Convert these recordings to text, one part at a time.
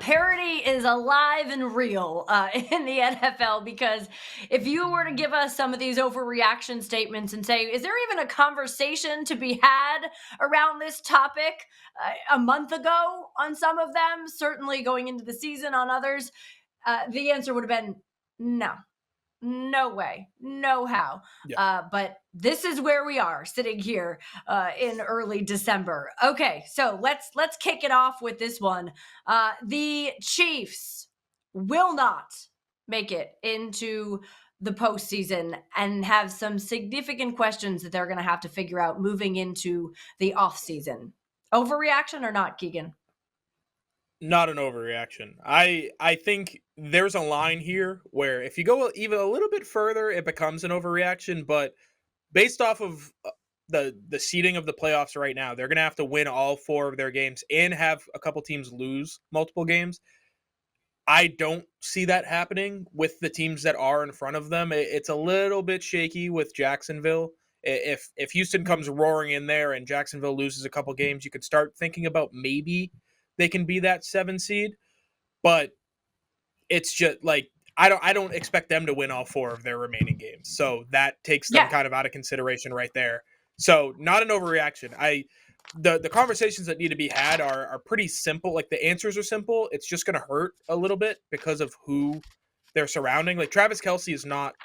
parody is alive and real in the NFL, because if you were to give us some of these overreaction statements and say, is there even a conversation to be had around this topic a month ago on some of them, certainly going into the season on others, the answer would have been no. No way, no how. Yeah. But this is where we are sitting here in early December. Okay, so let's kick it off with this one. The Chiefs will not make it into the postseason and have some significant questions that they're going to have to figure out moving into the offseason. Overreaction or not, Keagan? Not an overreaction. I think there's a line here where if you go even a little bit further, it becomes an overreaction. But based off of the seeding of the playoffs right now, they're going to have to win all 4 of their games and have a couple teams lose multiple games. I don't see that happening with the teams that are in front of them. It's a little bit shaky with Jacksonville. If Houston comes roaring in there and Jacksonville loses a couple games, you could start thinking about maybe they can be that 7 seed. But it's just like I don't expect them to win all 4 of their remaining games. So that takes them Yeah. kind of out of consideration right there. So not an overreaction. The conversations that need to be had are pretty simple. Like the answers are simple. It's just going to hurt a little bit because of who they're surrounding. Like Travis Kelce is not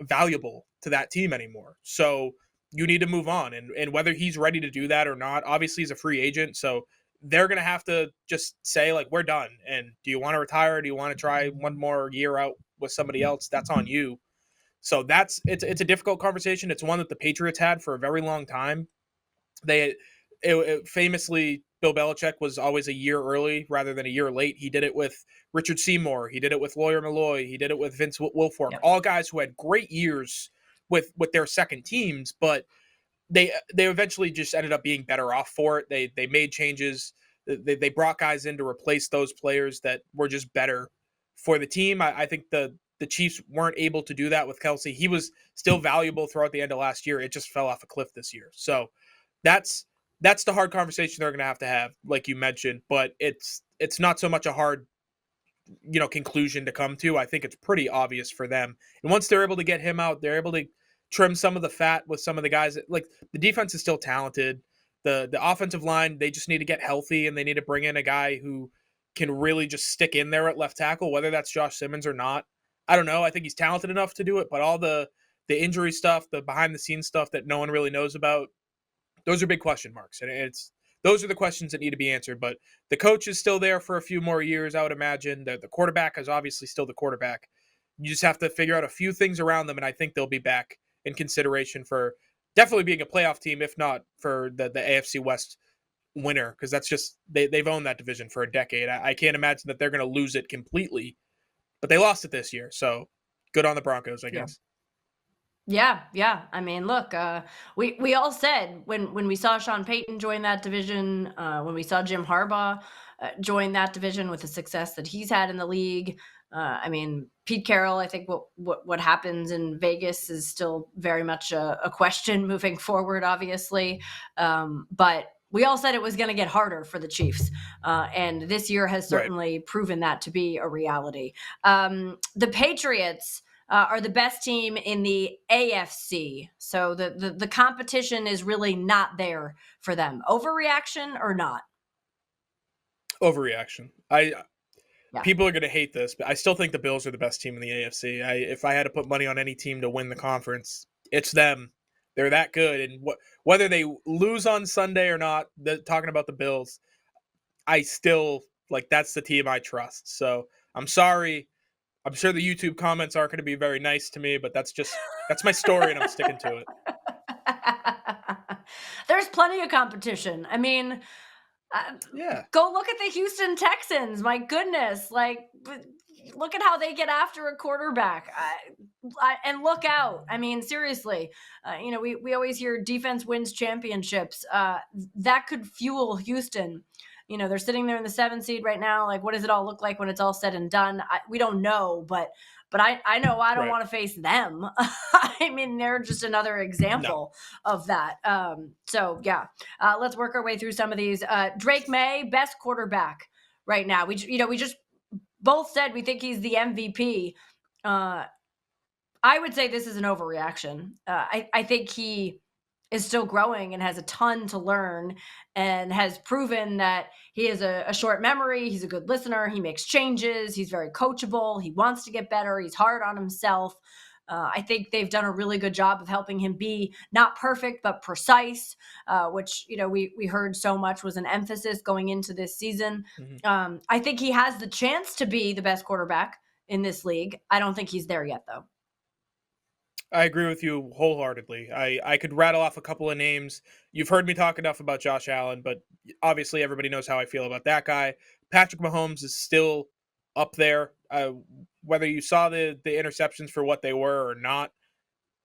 valuable to that team anymore. So you need to move on. And whether he's ready to do that or not, obviously he's a free agent. So they're going to have to just say, like, we're done. And do you want to retire? Do you want to try one more year out with somebody else? That's on you. So it's a difficult conversation. It's one that the Patriots had for a very long time. Famously, Bill Belichick was always a year early rather than a year late. He did it with Richard Seymour. He did it with Lawyer Malloy. He did it with Vince Wilfork. Yep. All guys who had great years with their second teams, but they eventually just ended up being better off for it. They made changes. They brought guys in to replace those players that were just better for the team. I think the Chiefs weren't able to do that with Kelce. He was still valuable throughout the end of last year. It just fell off a cliff this year. So that's the hard conversation they're going to have, like you mentioned. But it's not so much a hard conclusion to come to. I think it's pretty obvious for them. And once they're able to get him out, they're able to trim some of the fat with some of the guys. Like the defense is still talented. The offensive line, they just need to get healthy, and they need to bring in a guy who can really just stick in there at left tackle, whether that's Josh Simmons or not. I don't know. I think he's talented enough to do it, but all the injury stuff, the behind the scenes stuff that no one really knows about, those are big question marks. And those are the questions that need to be answered. But the coach is still there for a few more years, I would imagine. The quarterback is obviously still the quarterback. You just have to figure out a few things around them, and I think they'll be back in consideration for definitely being a playoff team, if not for the AFC West winner, because that's just they've owned that division for a decade. I can't imagine that they're going to lose it completely, but they lost it this year, so good on the Broncos, I guess. Yeah. I mean, look, we all said when we saw Sean Payton join that division, when we saw Jim Harbaugh join that division with the success that he's had in the league. I mean, Pete Carroll, I think what happens in Vegas is still very much a question moving forward, obviously. But we all said it was going to get harder for the Chiefs. And this year has certainly proven that to be a reality. The Patriots are the best team in the AFC. So the competition is really not there for them. Overreaction or not? Overreaction. People are going to hate this, but I still think the Bills are the best team in the AFC. If I had to put money on any team to win the conference, it's them. They're that good. And whether they lose on Sunday or not, talking about the Bills, I still, that's the team I trust. So I'm sorry. I'm sure the YouTube comments aren't going to be very nice to me, but that's my story, and I'm sticking to it. There's plenty of competition. I mean, go look at the Houston Texans. My goodness. Look at how they get after a quarterback and look out. I mean, seriously, we always hear defense wins championships. That could fuel Houston. They're sitting there in the 7th seed right now. Like, what does it all look like when it's all said and done? We don't know, but I know I don't want to face them. I mean, they're just another example of that. So yeah, let's work our way through some of these. Drake Maye, best quarterback right now. We just both said we think he's the MVP. Uh, I would say this is an overreaction. I think he is still growing and has a ton to learn and has proven that he has a short memory. He's a good listener. He makes changes. He's very coachable. He wants to get better. He's hard on himself. I think they've done a really good job of helping him be not perfect but precise, which we heard so much was an emphasis going into this season. Mhm. I think he has the chance to be the best quarterback in this league. I don't think he's there yet, though. I agree with you wholeheartedly. I could rattle off a couple of names. You've heard me talk enough about Josh Allen, but obviously everybody knows how I feel about that guy. Patrick Mahomes is still up there. Whether you saw the interceptions for what they were or not,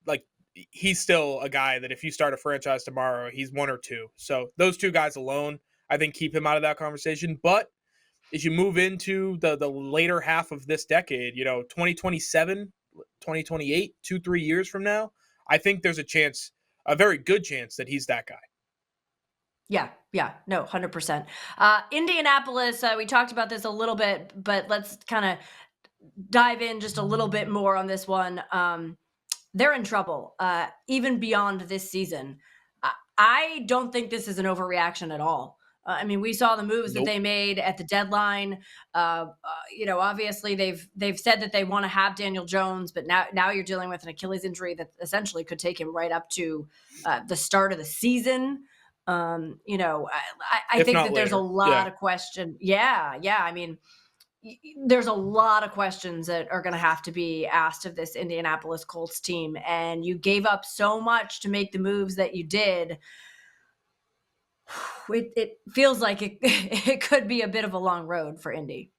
like he's still a guy that if you start a franchise tomorrow, he's one or two. So those two guys alone, I think keep him out of that conversation. But as you move into the later half of this decade, 2027, 2028, 2, 3 years from now, I think there's a chance, a very good chance that he's that guy. Yeah, yeah, no, 100%. Indianapolis, we talked about this a little bit, but let's kind of dive in just a little bit more on this one. They're in trouble, even beyond this season. I don't think this is an overreaction at all. I mean, we saw the moves that Nope. they made at the deadline. Obviously they've said that they want to have Daniel Jones, but now you're dealing with an Achilles injury that essentially could take him right up to the start of the season. I If think not that there's a later. Yeah. lot of question. Yeah, yeah. I mean, there's a lot of questions that are going to have to be asked of this Indianapolis Colts team. And you gave up so much to make the moves that you did. It feels like it, it could be a bit of a long road for Indy.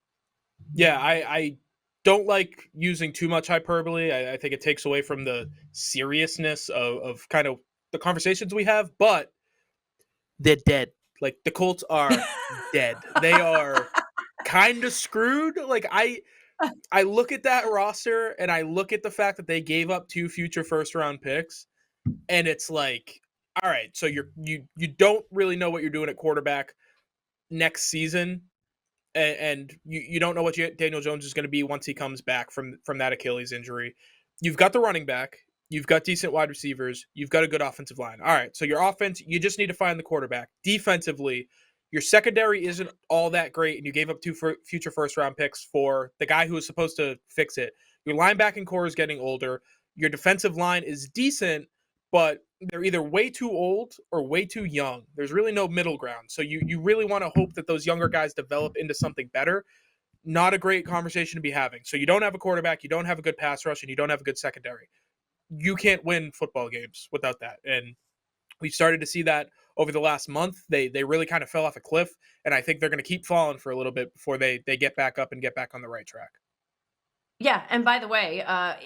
Yeah, I don't like using too much hyperbole. I think it takes away from the seriousness of kind of the conversations we have, but they're dead. Like the Colts are dead. They are kind of screwed. Like I look at that roster and I look at the fact that they gave up 2 future first round picks, and it's like, all right, so you don't really know what you're doing at quarterback next season, and you don't know what Daniel Jones is going to be once he comes back from that Achilles injury. You've got the running back, you've got decent wide receivers, you've got a good offensive line. All right, so your offense, you just need to find the quarterback. Defensively, your secondary isn't all that great, and you gave up 2 future first round picks for the guy who was supposed to fix it. Your linebacking core is getting older. Your defensive line is decent, but they're either way too old or way too young. There's really no middle ground. So you really want to hope that those younger guys develop into something better. Not a great conversation to be having. So you don't have a quarterback, you don't have a good pass rush, and you don't have a good secondary. You can't win football games without that. And we started to see that over the last month. They really kind of fell off a cliff, and I think they're going to keep falling for a little bit before they get back up and get back on the right track. Yeah, and by the way,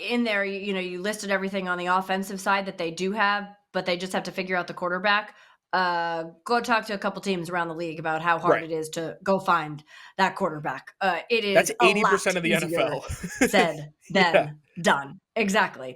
in there, you listed everything on the offensive side that they do have, but they just have to figure out the quarterback. Go talk to a couple teams around the league about how hard Right. it is to go find that quarterback. It That's is a lot 80% of the easier NFL. said Yeah. than done. Exactly.